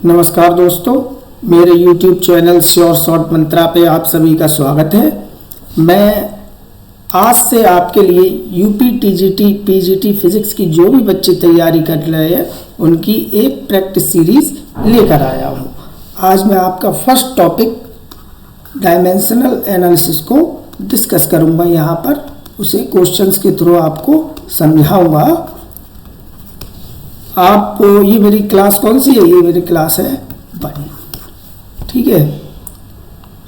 नमस्कार दोस्तों, मेरे YouTube चैनल श्योर शॉर्ट मंत्रा पे आप सभी का स्वागत है। मैं आज से आपके लिए यूपी टीजीटी पीजीटी फिजिक्स की जो भी बच्चे तैयारी कर रहे हैं उनकी एक प्रैक्टिस सीरीज लेकर आया हूँ। आज मैं आपका फर्स्ट टॉपिक डायमेंशनल एनालिसिस को डिस्कस करूँगा। यहाँ पर उसे क्वेश्चंस के थ्रू आपको समझाऊँगा। आप ये मेरी क्लास कौन सी है? ये मेरी क्लास है 1, ठीक है।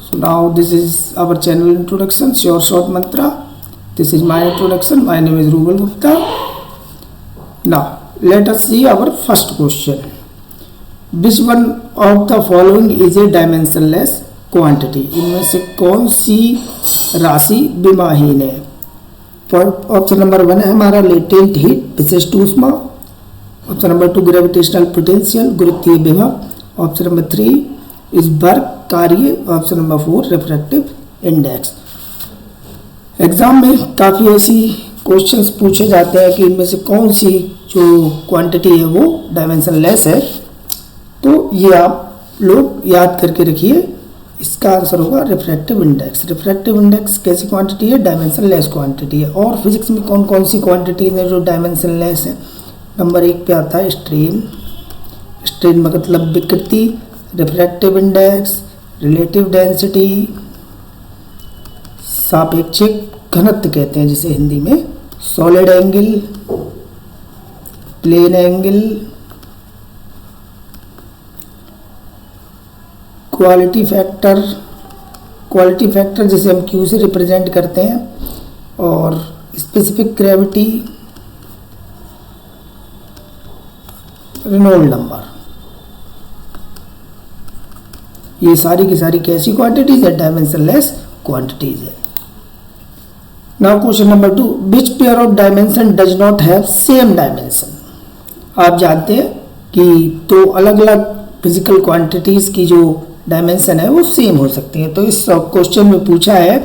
So now this is our channel introduction sure short mantra. This is my introduction. My name is Rubal Gupta. Now let us see our first question. Which one of the following is a dimensionless quantity? इनमें से कौन सी राशि विमाहीन है? Option number 1 है हमारा latent heat, विशिष्ट ऊष्मा। Option number 2 gravitational potential, गुरुत्वीय विभव। ऑप्शन नंबर 3 इस वर्क कार्य। Option number 4 refractive index. Exam में काफ़ी ऐसी क्वेश्चंस पूछे जाते हैं कि इनमें से कौन सी जो क्वांटिटी है वो डायमेंशनलेस है। तो ये आप लोग याद करके रखिए। इसका आंसर होगा रिफ्रैक्टिव इंडेक्स। रिफ्रैक्टिव इंडेक्स कैसी क्वांटिटी है? डायमेंशनलेस क्वांटिटी है। और फिजिक्स में कौन कौन सी क्वांटिटीज है जो डायमेंशनलेस है? नंबर 1 पे आता है स्ट्रेन। स्ट्रेन मतलब विकृति, रिफ्रैक्टिव इंडेक्स, रिलेटिव डेंसिटी, सापेक्षिक घनत्व कहते हैं जिसे हिंदी में, solid angle, plane angle, quality factor. Quality factor जिसे हम क्यू से रिप्रेजेंट करते हैं, और स्पेसिफिक ग्रेविटी, रेनॉल्ड नंबर। ये सारी की सारी कैसी क्वांटिटीज है? डायमेंशनलेस क्वांटिटीज है। Now question number 2, which pair of dimension does not have same dimension? आप जानते हैं कि दो अलग अलग फिजिकल क्वांटिटीज की जो डायमेंशन है वो सेम हो सकती है। तो इस क्वेश्चन में पूछा है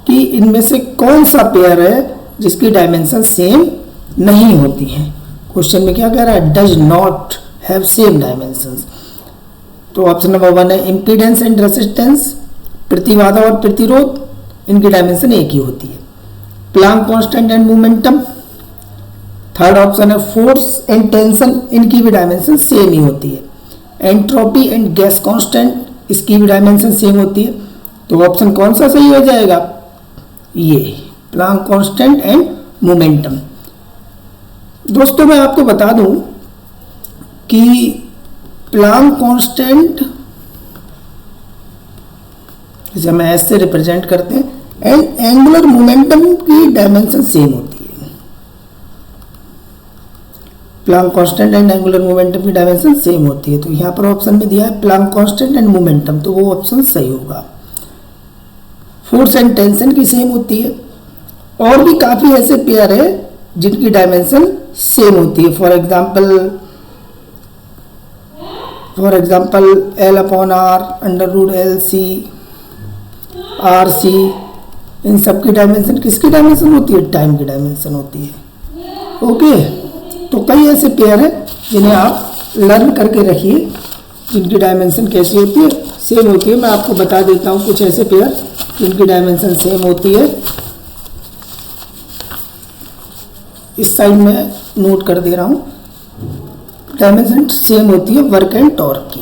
कि इनमें से कौन सा पेयर है जिसकी डायमेंशन सेम नहीं होती है। क्वेश्चन में क्या कह रहा है? Does not have same dimensions. तो ऑप्शन नंबर 1 है इम्पीडेंस एंड रेसिस्टेंस, प्रतिबाधा और प्रतिरोध, इनकी डायमेंशन एक ही होती है। Planck constant and momentum. Third option है फोर्स एंड टेंशन, इनकी भी डायमेंशन सेम ही होती है। एंट्रोपी एंड गैस कांस्टेंट, इसकी भी डायमेंशन सेम होती है। तो ऑप्शन कौन सा सही हो जाएगा? ये प्लांक कांस्टेंट एंड मोमेंटम। दोस्तों मैं आपको बता दूं कि प्लांक कांस्टेंट जिसे हम एस से रिप्रेजेंट करते हैं एंड एंगुलर मोमेंटम की डायमेंशन सेम होती है। Planck constant and angular momentum की डायमेंशन सेम होती है। तो यहाँ पर ऑप्शन में दिया है प्लांक कांस्टेंट एंड मोमेंटम, तो वो ऑप्शन सही होगा। फोर्स एंड टेंशन की सेम होती है। और भी काफ़ी ऐसे पेयर है जिनकी डायमेंशन सेम होती है। For example L/R, √LC, RC, इन सब की डायमेंशन किसकी डायमेंशन होती है? टाइम की डायमेंशन होती है। ओके, तो कई ऐसे पेयर हैं जिन्हें आप लर्न करके रखिए, जिनकी डायमेंशन कैसी होती है? सेम होती है। मैं आपको बता देता हूँ कुछ ऐसे पेयर जिनकी डायमेंशन सेम होती है। इस साइड में नोट कर दे रहा हूँ। डायमेंशन सेम होती है वर्क एंड टॉर्क की।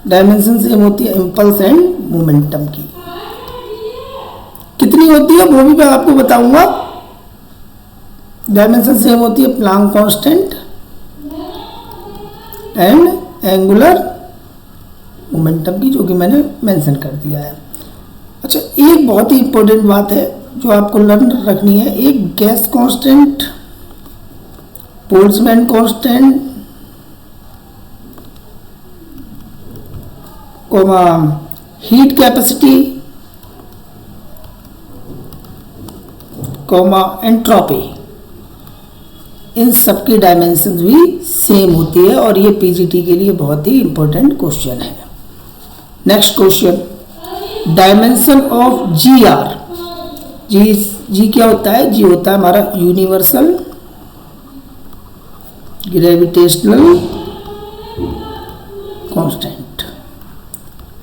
डायमेंशन सेम होती है इम्पल्स एंड मोमेंटम की। कितनी होती है वो भी मैं आपको बताऊंगा। डायमेंशन सेम होती है Planck constant and angular momentum की, जो कि मैंने मेंशन कर दिया है। अच्छा, एक बहुत ही इंपॉर्टेंट बात है जो आपको लर्न रखनी है। एक gas constant, Boltzmann constant, heat capacity, entropy, इन सब की डायमेंशन भी सेम होती है। और ये पीजीटी के लिए बहुत ही इंपॉर्टेंट क्वेश्चन है। Next question, dimension of GR। जी क्या होता है? जी होता है हमारा यूनिवर्सल ग्रेविटेशनल कांस्टेंट,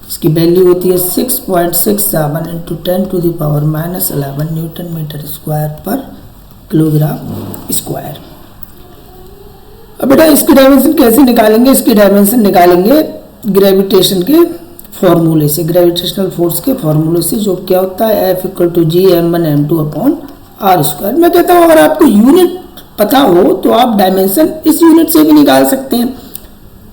इसकी वैल्यू होती है 6.67 इंटू 10⁻⁻11 न्यूटन मीटर स्क्वायर पर किलोग्राम स्क्वायर। अब बेटा इसकी डायमेंशन कैसे निकालेंगे? इसकी डायमेंशन निकालेंगे ग्रेविटेशन के फॉर्मूले से, ग्रेविटेशनल फोर्स के फॉर्मूले से, जो क्या होता है F = G m1m2/r²। मैं कहता हूँ अगर आपको यूनिट पता हो तो आप डायमेंशन इस यूनिट से भी निकाल सकते हैं।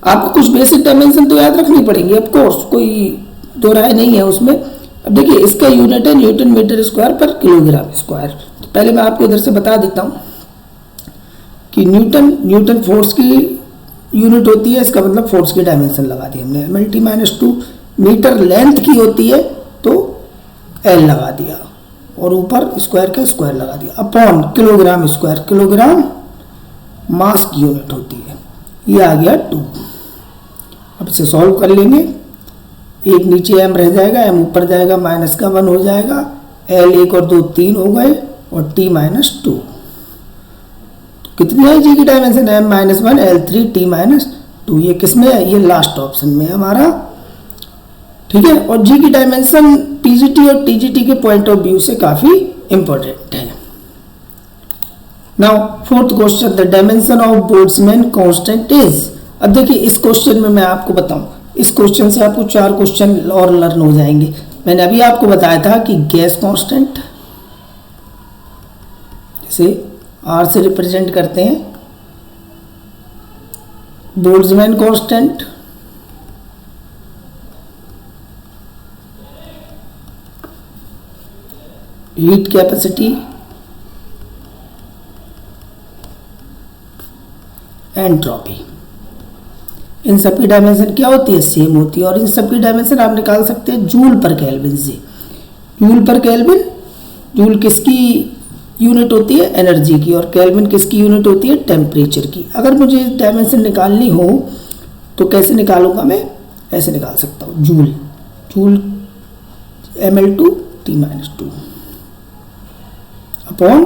आपको कुछ बेसिक डायमेंशन तो याद रखनी पड़ेंगी, ऑफ कोर्स, कोई दो राय नहीं है उसमें। अब देखिए इसका यूनिट है न्यूटन मीटर स्क्वायर पर किलोग्राम स्क्वायर। तो पहले मैं आपको इधर से बता देता हूँ कि न्यूटन फोर्स की यूनिट होती है, इसका मतलब फोर्स की डायमेंशन लगा दी हमने। mlt-2 मीटर लेंथ की होती है तो L लगा दिया, और ऊपर स्क्वायर का स्क्वायर लगा दिया, upon kilogram square, kilogram mass की यूनिट होती है। ये आ गया 2। अब इसे सॉल्व कर लेंगे, एक नीचे m रह जाएगा, m ऊपर जाएगा, माइनस का 1 हो जाएगा, L 1 और 2 3 हो गए, और t-2 कितनी है जी की डायमेंशन? m-1 L3 t-2। ये किस में है? ये लास्ट ऑप्शन में है हमारा, ठीक है। और जी की डायमेंशन पीजीटी और टीजीटी के पॉइंट ऑफ व्यू से काफी इंपॉर्टेंट है। Now fourth question, the dimension of Boltzmann constant is. अब देखिए इस क्वेश्चन में मैं आपको बताऊं, इस क्वेश्चन से आपको 4 क्वेश्चन और लर्न हो जाएंगे। मैंने अभी आपको बताया था कि गैस कांस्टेंट, जिसे R से रिप्रेजेंट करते हैं, Boltzmann constant, heat capacity, entropy, इन सब की डायमेंशन क्या होती है? सेम होती है। और इन सब की डायमेंशन आप निकाल सकते हैं जूल पर केल्विन से। जूल पर केल्विन, जूल किसकी यूनिट होती है? एनर्जी की। और केल्विन किसकी यूनिट होती है? टेम्परेचर की। अगर मुझे डायमेंशन निकालनी हो तो कैसे निकालूंगा मैं? ऐसे निकाल सकता हूँ, joule ml2 t-2 upon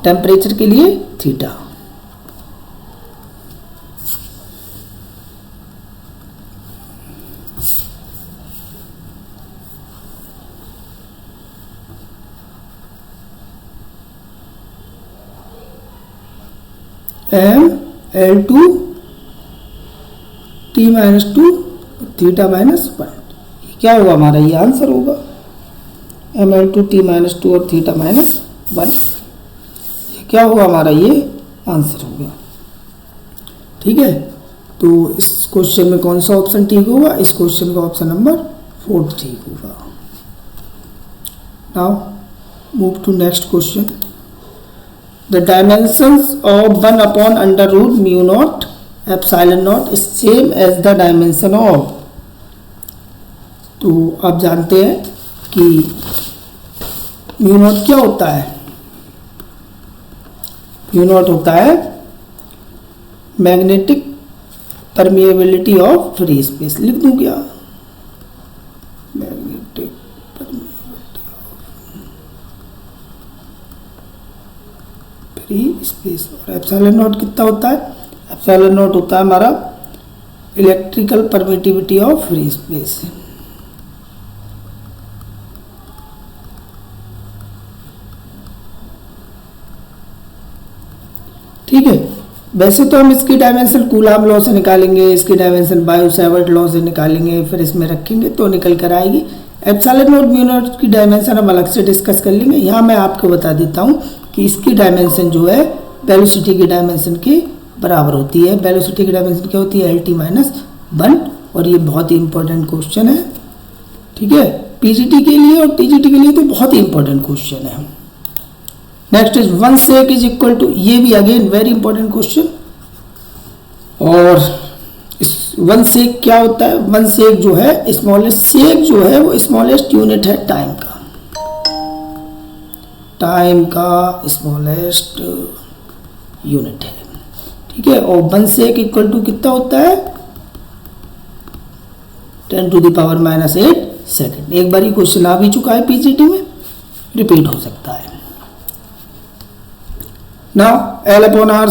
temperature के लिए थीटा। ml2 t-2 θ-1, क्या होगा हमारा? ये आंसर होगा ml2 t-2 और θ-1, ये क्या होगा हमारा? ये आंसर होगा, ठीक है। तो इस क्वेश्चन में कौन सा ऑप्शन ठीक होगा? इस क्वेश्चन का ऑप्शन नंबर 4 ठीक होगा। Now move to next question, the dimensions of 1/√μ0 epsilon naught is same as the dimension of। तो आप जानते हैं कि μ0 क्या होता है? μ0 होता है magnetic permeability of free space. लिख दूं क्या? Magnetic free space. और एप्सिलॉन नॉट कितना होता है? एप्सिलॉन नॉट होता है हमारा electrical permittivity of free space. ठीक है, वैसे तो हम इसकी डायमेंशन कूलाम लॉ से निकालेंगे, इसकी डायमेंशन बायो-सैवर्ट लॉ से निकालेंगे, फिर इसमें रखेंगे तो निकल कर आएगी। एप्सिलॉन नॉट म्यू नॉट की डायमेंशन हम अलग से डिस्कस कर लेंगे। यहाँ मैं आपको बता देता हूँ कि इसकी डायमेंशन जो है वेलोसिटी की डायमेंशन के बराबर होती है। वेलोसिटी की डायमेंशन क्या होती है? LT-1। और ये बहुत ही इंपॉर्टेंट क्वेश्चन है, ठीक है, पीजीटी के लिए और टीजीटी के लिए तो बहुत ही इंपॉर्टेंट क्वेश्चन है। Next is 1 sec is equal to, ये भी अगेन वेरी इंपॉर्टेंट क्वेश्चन। और इस 1 sec क्या होता है? 1 sec जो है स्मॉलेस्ट, सेक जो है वो स्मॉलेस्ट यूनिट है टाइम का, टाइम का स्मॉलेस्ट यूनिट है, ठीक है। और 1 sec इक्वल टू कितना होता है? 10⁻⁻8 सेकेंड। एक बार ही क्वेश्चन आ भी चुका है पीजीटी में, रिपीट हो सकता है। Now L/R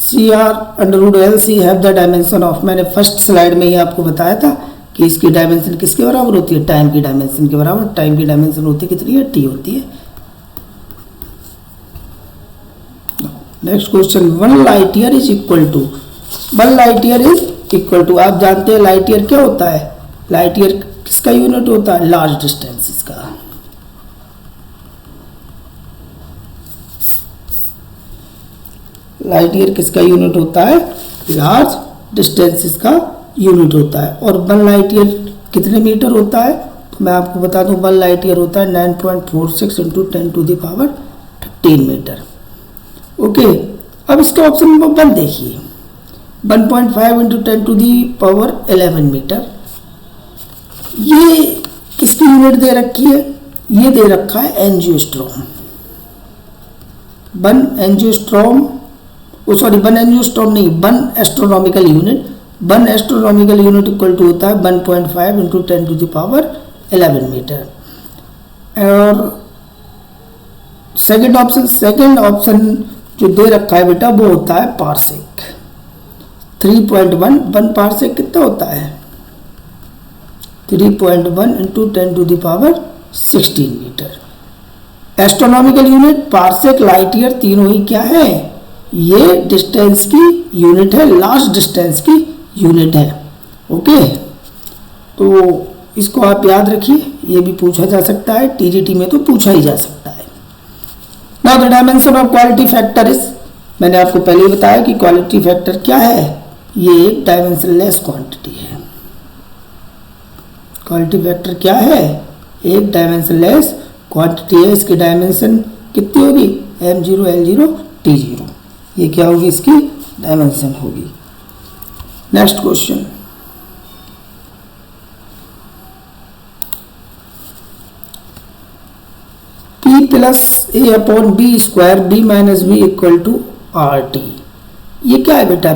CR√LC have the dimension of, मैंने फर्स्ट स्लाइड में ही आपको बताया था कि इसकी डायमेंशन किसके बराबर होती है, टाइम की डायमेंशन के बराबर। टाइम की डायमेंशन होती है कितनी है, t होती है। Next question, 1 light year is equal to, 1 light year is equal to, आप जानते हैं लाइट ईयर क्या होता है, लाइट ईयर किसका यूनिट होता है, लार्ज डिस्टेंसेस का। लाइट ईयर किसका यूनिट होता है, लार्ज डिस्टेंसेस का यूनिट होता है। और 1 लाइट ईयर कितने मीटर होता है, तो मैं आपको बता दूं 1 लाइट ईयर होता है 9.46 × 10⁻13 मीटर। ओके, अब इसका ऑप्शन नंबर 1 देखिए, 1.5 × 10⁻11 मीटर। ये किसकी यूनिट दे रखी है, ये दे रखा है एंजियोस्ट्रॉम। 1 एंजियोस्ट्रॉम नहीं, 1 astronomical unit. 1 astronomical unit equal to होता है 1.5 × 10⁻11 मीटर। और सेकंड ऑप्शन जो दे रखा है बेटा वो होता है पार्सेक। 3.1 पार्सेक कितना होता है, 3.1 × 10⁻16 मीटर। Astronomical unit, parsec, light year तीनों ही क्या है, ये डिस्टेंस की यूनिट है, लास्ट डिस्टेंस की यूनिट है। ओके, तो इसको आप याद रखिए, ये भी पूछा जा सकता है, टीजीटी में तो पूछा ही जा सकता है। Now the dimension of quality factor is, मैंने आपको पहले ही बताया कि क्वालिटी फैक्टर क्या है, ये एक डायमेंशनलेस क्वांटिटी है। क्वालिटी फैक्टर क्या है, एक डायमेंशनलेस क्वांटिटी है। इसकी डायमेंशन कितनी होगी, m0 l0 t0, ये क्या होगी, इसकी डायमेंशन होगी। Next question, P + A/B², B - B = RT। ये क्या है बेटा,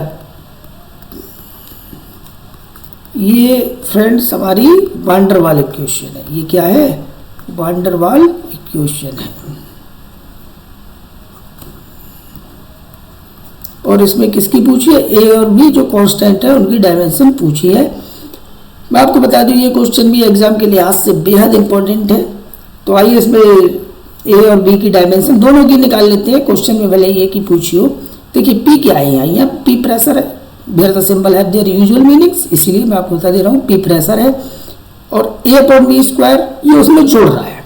ये फ्रेंड्स हमारी वान डर वाल इक्वेशन है। ये क्या है, वान डर वाल इक्वेशन है। और इसमें किसकी पूछी है, ए और बी जो कांस्टेंट है उनकी डायमेंशन पूछी है। मैं आपको बता दूं ये क्वेश्चन भी एग्जाम के लिहाज से बेहद इंपॉर्टेंट है। तो आइए इसमें ए और बी की डायमेंशन दोनों की निकाल लेते हैं। क्वेश्चन में भले ये की पूछी हो, देखिए पी क्या है, यहाँ पी प्रेशर है, where the symbol have their usual meanings, इसीलिए मैं आपको बता दे रहा हूँ पी प्रेशर है। और A/B² ये उसमें जोड़ रहा है,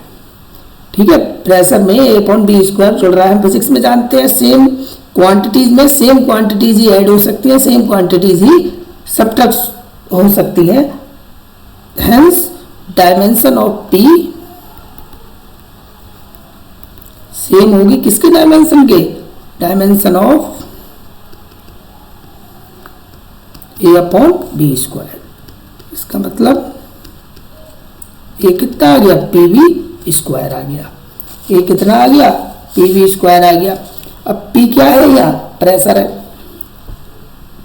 ठीक है, प्रेशर में A/B² जोड़ रहा है। हम फिजिक्स में जानते हैं सेम क्वांटिटीज में सेम क्वांटिटीज ही ऐड हो सकती है, सेम क्वांटिटीज ही सब्ट्रैक्ट हो सकती है। Hence dimension of P same होगी किसके डायमेंशन के, डायमेंशन ऑफ A/B²। इसका मतलब ये कितना आ गया, PV² आ गया। ये कितना आ गया, PV² आ गया। अब P क्या है, यहाँ प्रेशर है।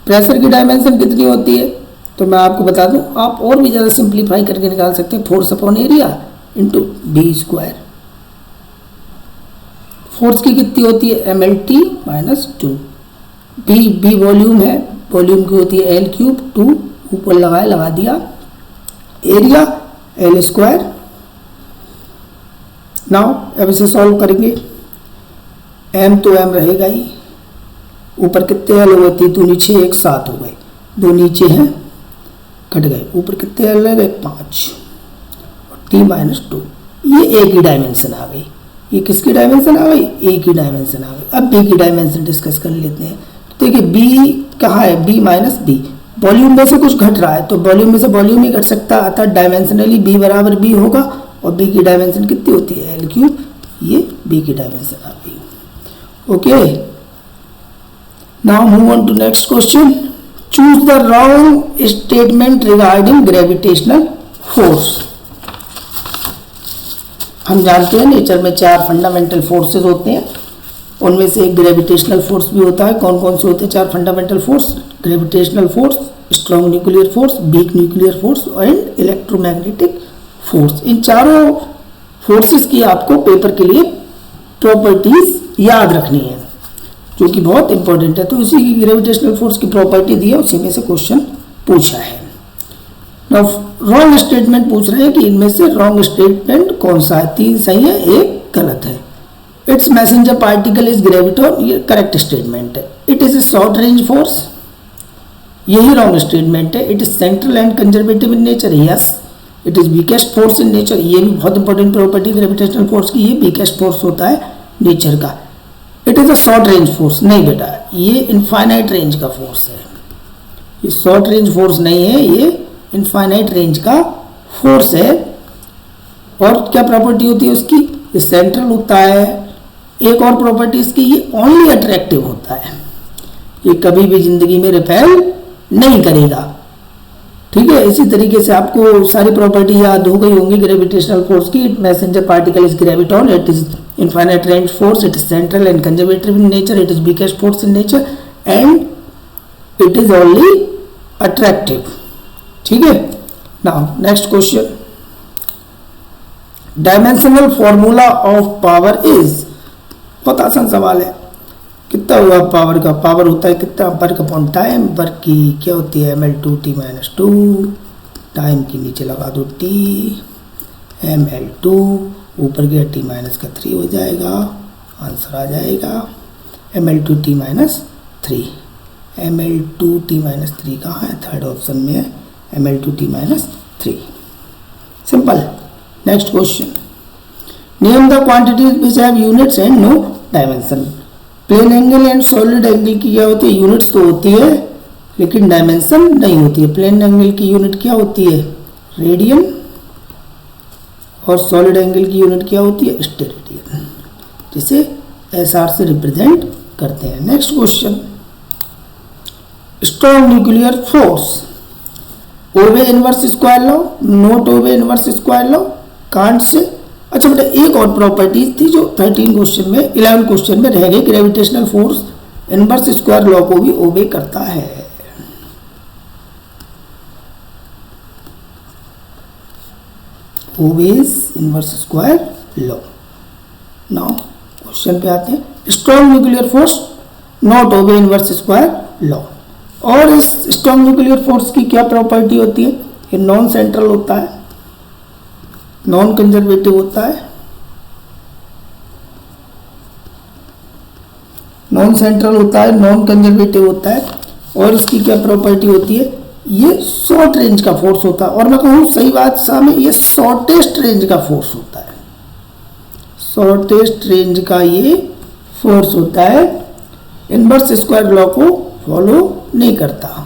प्रेशर की डायमेंशन कितनी होती है, तो मैं आपको बता दूं, आप और भी ज़्यादा सिंप्लीफाई करके निकाल सकते हैं, फोर्स/एरिया × B²। फोर्स की कितनी होती है, mLT - 2। B वॉल्यूम है, वॉल्यूम की होती है L3, 2 ऊपर लगा दिया, एरिया L²। नाउ अब इसे सॉल्व करेंगे, m तो m रहेगा ही, ऊपर कितने L हो गए, 3 दूनी 6, 1 7 हो गए, 2 नीचे हैं कट गए, ऊपर कितने L रह गए, 5 और t - 2। ये a की डायमेंशन आ गई। ये किसकी डायमेंशन आ गई, a की डायमेंशन आ गई। अब b की डायमेंशन डिस्कस कर लेते हैं। तो देखिए b कहाँ है, b - b, वॉल्यूम में से कुछ घट रहा है तो वॉल्यूम में से वॉल्यूम ही घट सकता है, अतः डायमेंशनली b = b होगा। और b की डायमेंशन कितनी होती है, L3, ये b की डायमेंशन आ गई। Okay, now move on to next question. Choose the wrong statement regarding gravitational force. हम जानते हैं नेचर में 4 फंडामेंटल फोर्सेस होते हैं, उनमें से एक ग्रेविटेशनल फोर्स भी होता है। कौन कौन से होते हैं 4 fundamental force, gravitational force, strong nuclear force, weak nuclear force and electromagnetic force. इन चारों फोर्सेस की आपको पेपर के लिए प्रॉपर्टीज याद रखनी है। जो कि बहुत इंपॉर्टेंट है। तो इसी की ग्रेविटेशनल फोर्स की प्रॉपर्टी दी है, उसी में से क्वेश्चन पूछा है। नाउ रॉन्ग स्टेटमेंट पूछ रहे हैं कि इनमें से रॉन्ग स्टेटमेंट कौन सा है। 3 सही है, 1 गलत है। It's messenger particle is graviton, ये करेक्ट स्टेटमेंट है। It is a short range force, यही रॉन्ग स्टेटमेंट है। It is central and conservative in nature, yes. It is weakest force in nature, ये भी बहुत इंपॉर्टेंट प्रॉपर्टी ग्रेविटेशनल फोर्स की, ये weakest force होता है नेचर का। It is a short range force, नहीं बेटा, ये इनफाइनाइट रेंज का फोर्स है। ये शॉर्ट रेंज फोर्स नहीं है, ये इनफाइनाइट रेंज का फोर्स है। और क्या प्रॉपर्टी होती है उसकी? ये सेंट्रल होता है। एक और प्रॉपर्टी इसकी, ये ओनली अट्रैक्टिव होता है, ये कभी भी जिंदगी में रिपेल नहीं करेगा। ठीक है, इसी तरीके से आपको सारी प्रॉपर्टी याद हो गई होंगी ग्रेविटेशनल फोर्स की। It messenger particle is graviton, it is infinite range force, it is central and conservative in nature, it is weakest force in nature and it is only attractive. ठीक है, now next question, dimensional formula of power is, बहुत आसान सवाल है। कितना हुआ power का? Power होता है कितना? Work upon time. वर्क की क्या होती है? ml2t - 2, टाइम की नीचे लगा दो t, ml2 ऊपर गया t - 3 हो जाएगा, आंसर आ जाएगा ml2t - 3। ml2t - 3 कहाँ है? थर्ड ऑप्शन में है, ml2t - 3। Simple. Next question, name the quantities which have units and no dimension. Plane angle and solid angle की क्या होती है? यूनिट्स तो होती है लेकिन डायमेंशन नहीं होती है। प्लेन एंगल की यूनिट क्या होती है? रेडियन, और सॉलिड एंगल की यूनिट क्या होती है? स्टेरेडियन, जिसे SR से रिप्रेजेंट करते हैं। Next question, strong nuclear force, obey inverse square law, not obey inverse square law, कांट से। अच्छा बेटा, एक और प्रॉपर्टी थी जो 13 क्वेश्चन में 11 क्वेश्चन में रह गई, gravitational force inverse square law को भी ओबे करता है। Obeys inverse square law. Now question पे आते हैं, strong nuclear force not obey inverse square law. और इस स्ट्रॉन्ग न्यूक्लियर फोर्स की क्या प्रॉपर्टी होती है? ये नॉन सेंट्रल होता है, नॉन कंजर्वेटिव होता है, नॉन सेंट्रल होता है, नॉन कंजर्वेटिव होता है। और इसकी क्या प्रॉपर्टी होती है? ये शॉर्ट रेंज का फोर्स होता है। और मैं कहूँ सही बात सामने, ये शॉर्टेस्ट रेंज का फोर्स होता है, शॉर्टेस्ट रेंज का ये फोर्स होता है। इनवर्स स्क्वायर लॉ को फॉलो नहीं करता।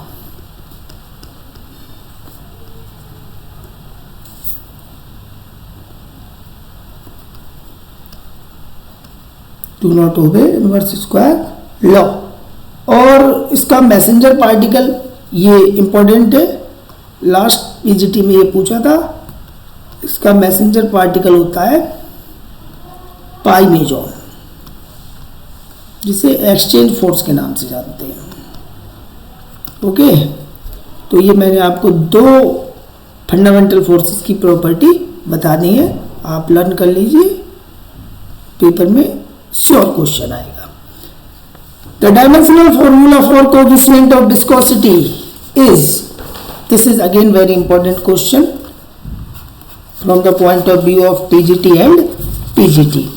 Do not obey inverse square law. और इसका मैसेंजर पार्टिकल, ये इंपॉर्टेंट है, लास्ट पीजीटी में ये पूछा था। इसका मैसेंजर पार्टिकल होता है पाई मेजॉन, जिसे एक्सचेंज फोर्स के नाम से जानते हैं। ओके, तो ये मैंने आपको 2 फंडामेंटल फोर्सेस की प्रॉपर्टी बता दी है, आप लर्न कर लीजिए, पेपर में श्योर क्वेश्चन आएगा। The dimensional formula for coefficient of viscosity is, this is again very important question from the point of view of TGT and PGT.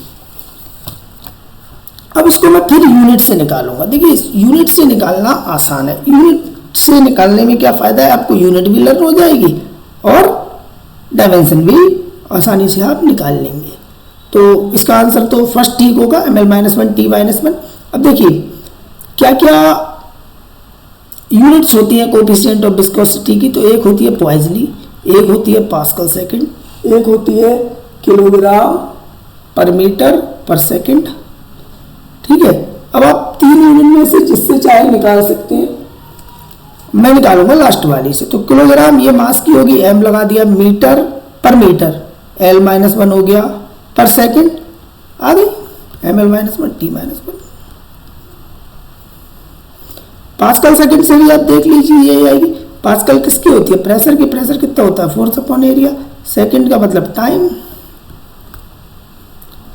अब इसको मैं फिर यूनिट से निकालूंगा। देखिए, यूनिट से निकालना आसान है। यूनिट से निकालने में क्या फायदा है? आपको यूनिट भी लर्न हो जाएगी और डायमेंशन भी आसानी से आप निकाल लेंगे। तो इसका आंसर तो फर्स्ट ठीक होगा, ml-1 t-1। अब देखिए क्या क्या यूनिट्स होती हैं कोएफिशिएंट ऑफ विस्कोसिटी की। तो एक होती है पॉइजनी, एक होती है पास्कल सेकंड, एक होती है किलोग्राम पर मीटर पर सेकंड। ठीक है, अब आप 3 यूनिट में से जिससे चाहे निकाल सकते हैं। मैं निकालूंगा लास्ट वाली से। तो किलोग्राम ये मास की होगी, m लगा दिया, मीटर पर मीटर l-1 हो गया, पर सेकंड आ गई ml-1 t-1। पास्कल सेकंड से भी आप देख लीजिए, ये आएगी। पास्कल किसकी होती है? प्रेशर की। प्रेशर कितना होता है? Force upon area. सेकंड का मतलब टाइम,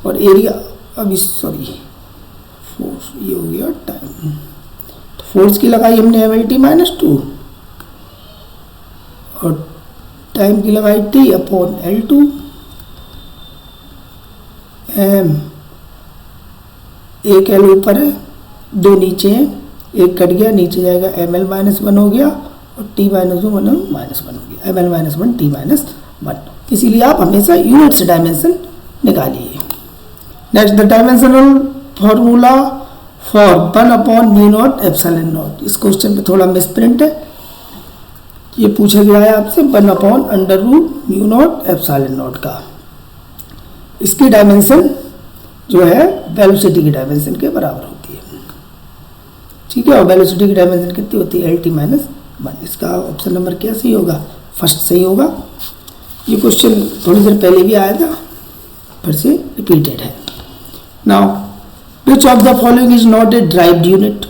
और एरिया, अभी सॉरी फोर्स, ये हो गया टाइम। फोर्स की लगाई हमने mLT-2 और टाइम की लगाई T/L2 m। एक L ऊपर है, दो नीचे हैं, एक कट गया, नीचे जाएगा ml-1 हो गया और T-1 -1 हो गया, ml-1 T-1। इसीलिए आप हमेशा यूनिट्स डायमेंशन निकालिए। Next, the dimensional formula for 1/μ0 ε0। इस क्वेश्चन पे थोड़ा मिसप्रिंट है, ये पूछा गया है आपसे 1/√μ0 ε0 का। इसकी डायमेंशन जो है वेलोसिटी की डायमेंशन के बराबर होती है, ठीक है। और वेलोसिटी की डायमेंशन कितनी होती है? LT-1। इसका ऑप्शन नंबर क्या सही होगा? फर्स्ट सही होगा। ये क्वेश्चन थोड़ी देर पहले भी आया था, फिर से रिपीटेड है। Now, which of the following is not a derived unit?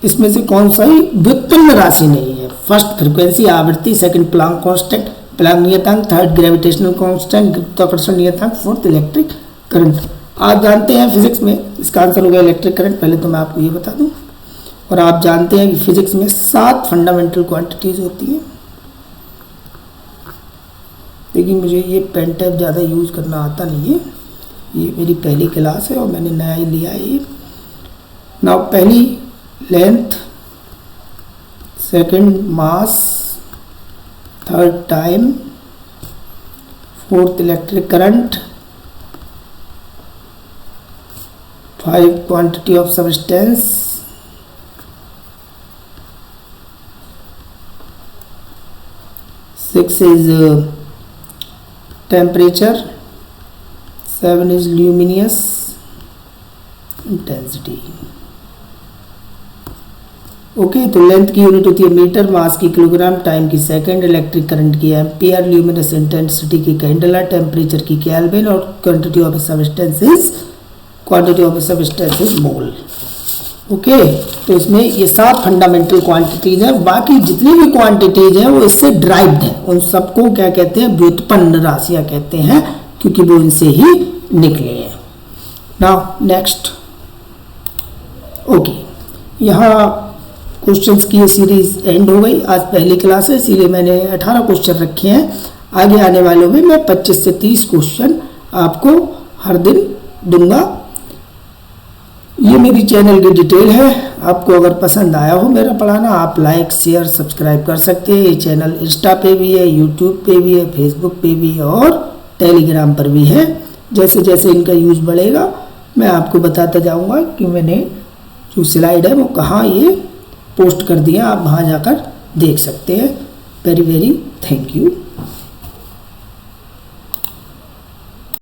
इसमें से कौन सा ही व्युत्पन्न राशि नहीं है? फर्स्ट, फ्रीक्वेंसी आवृत्ति, सेकंड, प्लांक कांस्टेंट, प्लांक नियतांक, थर्ड, ग्रेविटेशनल कांस्टेंट, गुरुत्वाकर्षण नियतांक, फोर्थ, इलेक्ट्रिक करंट। आप जानते हैं फिजिक्स में इसका आंसर होगा इलेक्ट्रिक करंट। पहले तो मैं आपको ये बता दूं, और आप जानते हैं कि फिजिक्स में 7 फंडामेंटल क्वांटिटीज होती हैं। लेकिन मुझे ये पेन टैब ज़्यादा यूज़ करना आता नहीं है, ये मेरी पहली क्लास है और मैंने नया ही लिया है ये। नाउ, पहली length, second mass, third time, fourth electric current, 5 quantity of substance, 6 is temperature, 7 is luminous intensity। Okay, तो लेंथ की यूनिट होती है मीटर, मास की किलोग्राम, टाइम की सेकंड, इलेक्ट्रिक करंट की एम्पियर, ल्यूमिनस इंटेंसिटी की कैंडेला, टेम्परेचर की केल्विन और quantity of substance is mole. Okay, तो इसमें ये 7 फंडामेंटल क्वांटिटीज हैं। बाकी जितनी भी क्वांटिटीज हैं वो इससे ड्राइव्ड हैं, उन सबको क्या कहते हैं? व्युत्पन्न राशियां कहते हैं, क्योंकि वो इनसे ही निकले हैं। नाउ नेक्स्ट, ओके, यहाँ क्वेश्चंस की ये सीरीज एंड हो गई। आज पहली क्लास है, इसीलिए मैंने 18 क्वेश्चन रखे हैं। आगे आने वालों में मैं 25 से 30 क्वेश्चन आपको हर दिन दूंगा। ये मेरी चैनल की डिटेल है। आपको अगर पसंद आया हो मेरा पढ़ाना, आप लाइक, शेयर, सब्सक्राइब कर सकते हैं। ये चैनल इंस्टा पे भी है, यूट्यूब पे भी है, फेसबुक पे भी है और टेलीग्राम पर भी है। जैसे जैसे इनका यूज़ बढ़ेगा मैं आपको बताता जाऊंगा कि मैंने जो स्लाइड है वो कहाँ ये पोस्ट कर दिया, आप वहाँ जाकर देख सकते हैं। Very very thank you.